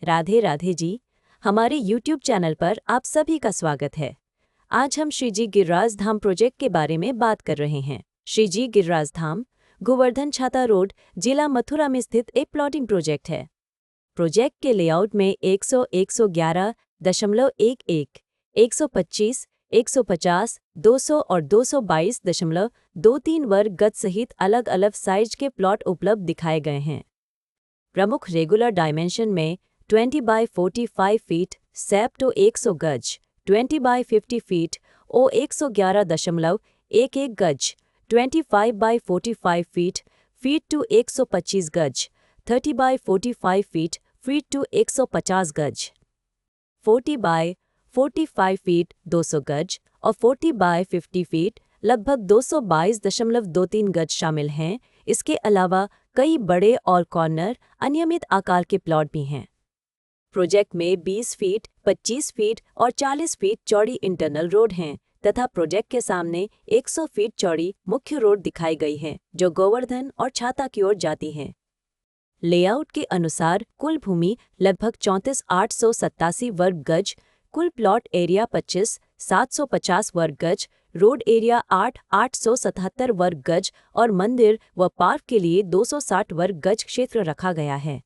राधे राधे जी। हमारे YouTube channel पर आप सभी का स्वागत है। आज हम श्री जी गिरिराज धाम प्रोजेक्ट के बारे में बात कर रहे हैं। श्री जी गिरिराज धाम गोवर्धन छाता रोड, जिला मथुरा में स्थित एक प्लॉटिंग प्रोजेक्ट है। प्रोजेक्ट के लेआउट में 100, 111.11, 125, 150, 200 और 222.23 वर्ग गज सहित अलग अलग साइज के प्लॉट उपलब्ध दिखाए गए हैं। प्रमुख रेगुलर डायमेंशन में 20 बाय 45 फीट सैप टू 100 गज, 20 बाय 50 फीट ओ 111.11 गज, 25 बाय 45 फीट टू 125 गज, 30 बाय 45 फीट टू 150 गज, 40 बाय 45 फीट 200 गज और 40 बाय 50 फीट लगभग 222.23 गज शामिल हैं। इसके अलावा कई बड़े और कॉर्नर अनियमित आकार के प्लॉट भी हैं। प्रोजेक्ट में 20 फीट, 25 फीट और 40 फीट चौड़ी इंटरनल रोड हैं तथा प्रोजेक्ट के सामने 100 फीट चौड़ी मुख्य रोड दिखाई गई है जो गोवर्धन और छाता की ओर जाती है। लेआउट के अनुसार कुल भूमि लगभग 34,887 वर्ग गज, कुल प्लॉट एरिया 25,750 वर्ग गज, रोड एरिया 8,877 वर्ग गज और मंदिर व पार्क के लिए 260 वर्ग गज क्षेत्र रखा गया है।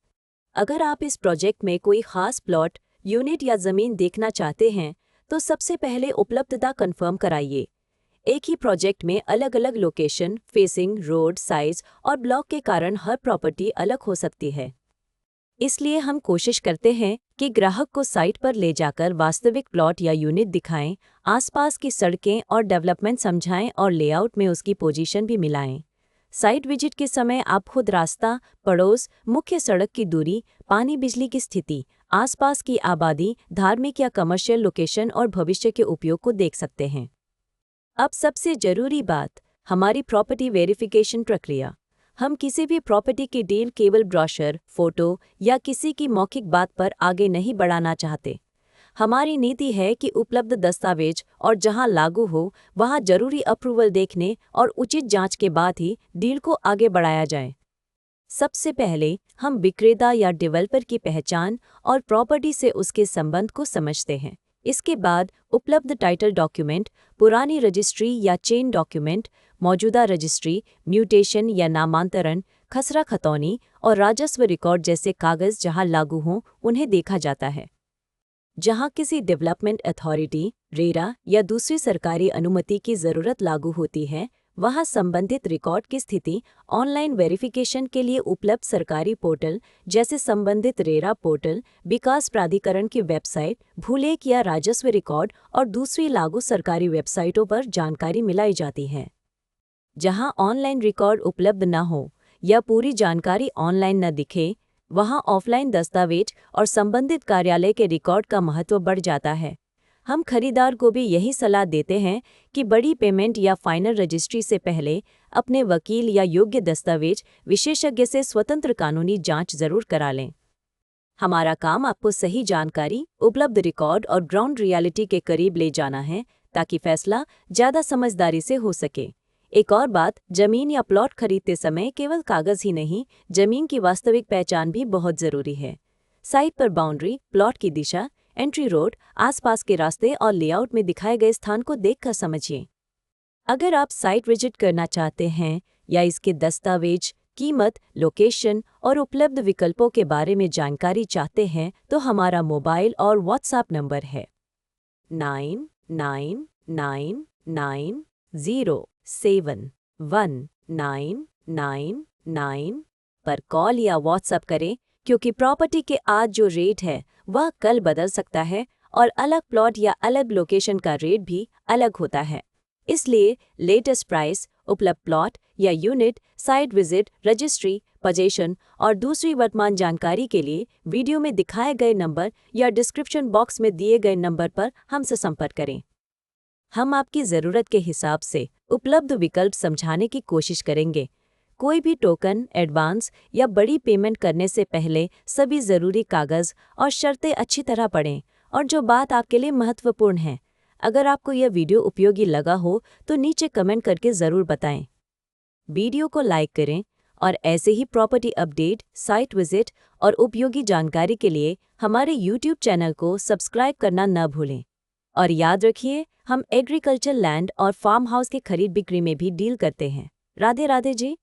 अगर आप इस प्रोजेक्ट में कोई खास प्लॉट, यूनिट या जमीन देखना चाहते हैं तो सबसे पहले उपलब्धता कंफर्म कराइए। एक ही प्रोजेक्ट में अलग अलग लोकेशन, फेसिंग, रोड, साइज और ब्लॉक के कारण हर प्रॉपर्टी अलग हो सकती है। इसलिए हम कोशिश करते हैं कि ग्राहक को साइट पर ले जाकर वास्तविक प्लॉट या यूनिट दिखाएं, आसपास की सड़कें और डेवलपमेंट समझाएं और लेआउट में उसकी पोजीशन भी मिलाएं। साइट विजिट के समय आप खुद रास्ता, पड़ोस, मुख्य सड़क की दूरी, पानी बिजली की स्थिति, आसपास की आबादी, धार्मिक या कमर्शियल लोकेशन और भविष्य के उपयोग को देख सकते हैं। अब सबसे जरूरी बात, हमारी प्रॉपर्टी वेरिफिकेशन प्रक्रिया। हम किसी भी प्रॉपर्टी की डील केवल ब्रोशर, फोटो या किसी की मौखिक बात पर आगे नहीं बढ़ाना चाहते। हमारी नीति है कि उपलब्ध दस्तावेज और जहां लागू हो वहां जरूरी अप्रूवल देखने और उचित जांच के बाद ही डील को आगे बढ़ाया जाए। सबसे पहले हम विक्रेता या डेवलपर की पहचान और प्रॉपर्टी से उसके संबंध को समझते हैं। इसके बाद उपलब्ध टाइटल डॉक्यूमेंट, पुरानी रजिस्ट्री या चेन डॉक्यूमेंट, मौजूदा रजिस्ट्री, म्यूटेशन या नामांतरण, खसरा खतौनी और राजस्व रिकॉर्ड जैसे कागज जहां लागू हों उन्हें देखा जाता है। जहां किसी डेवलपमेंट अथॉरिटी, रेरा या दूसरी सरकारी अनुमति की जरूरत लागू होती है, वहां संबंधित रिकॉर्ड की स्थिति ऑनलाइन वेरिफिकेशन के लिए उपलब्ध सरकारी पोर्टल जैसे संबंधित रेरा पोर्टल, विकास प्राधिकरण की वेबसाइट, भूलेख या राजस्व रिकॉर्ड और दूसरी लागू सरकारी वेबसाइटों पर जानकारी मिलाई जाती है। जहां ऑनलाइन रिकॉर्ड उपलब्ध न हो या पूरी जानकारी ऑनलाइन न दिखे, वहां ऑफलाइन दस्तावेज और संबंधित कार्यालय के रिकॉर्ड का महत्व बढ़ जाता है। हम खरीदार को भी यही सलाह देते हैं कि बड़ी पेमेंट या फाइनल रजिस्ट्री से पहले अपने वकील या योग्य दस्तावेज विशेषज्ञ से स्वतंत्र कानूनी जांच जरूर करा लें। हमारा काम आपको सही जानकारी, उपलब्ध रिकॉर्ड और ग्राउंड रियलिटी के करीब ले जाना है ताकि फैसला ज़्यादा समझदारी से हो सके। एक और बात, जमीन या प्लॉट खरीदते समय केवल कागज ही नहीं, जमीन की वास्तविक पहचान भी बहुत ज़रूरी है। साइट पर बाउंड्री, प्लॉट की दिशा, एंट्री रोड, आसपास के रास्ते और लेआउट में दिखाए गए स्थान को देखकर समझिए। अगर आप साइट विजिट करना चाहते हैं या इसके दस्तावेज, कीमत, लोकेशन और उपलब्ध विकल्पों के बारे में जानकारी चाहते हैं तो हमारा मोबाइल और व्हाट्सएप नंबर है 9999071999 पर कॉल या व्हाट्सएप करें, क्योंकि प्रॉपर्टी के आज जो रेट है वह कल बदल सकता है और अलग प्लॉट या अलग लोकेशन का रेट भी अलग होता है। इसलिए लेटेस्ट प्राइस, उपलब्ध प्लॉट या unit, site visit, registry, position और दूसरी वर्तमान जानकारी के लिए वीडियो में दिखाए गए नंबर या डिस्क्रिप्शन बॉक्स में दिए गए नंबर पर हमसे संपर्क करें। हम आपकी ज़रूरत के हिसाब से उपलब्ध विकल्प समझाने की कोशिश करेंगे। कोई भी टोकन, एडवांस या बड़ी पेमेंट करने से पहले सभी ज़रूरी कागज़ और शर्तें अच्छी तरह पढ़ें और जो बात आपके लिए महत्वपूर्ण है। अगर आपको यह वीडियो उपयोगी लगा हो तो नीचे कमेंट करके ज़रूर बताएं। वीडियो को लाइक करें और ऐसे ही प्रॉपर्टी अपडेट, साइट विजिट और उपयोगी जानकारी के लिए हमारे YouTube चैनल को सब्सक्राइब करना न भूलें। और याद रखिए, हम एग्रीकल्चर लैंड और फार्म हाउस के खरीद बिक्री में भी डील करते हैं। राधे राधे जी।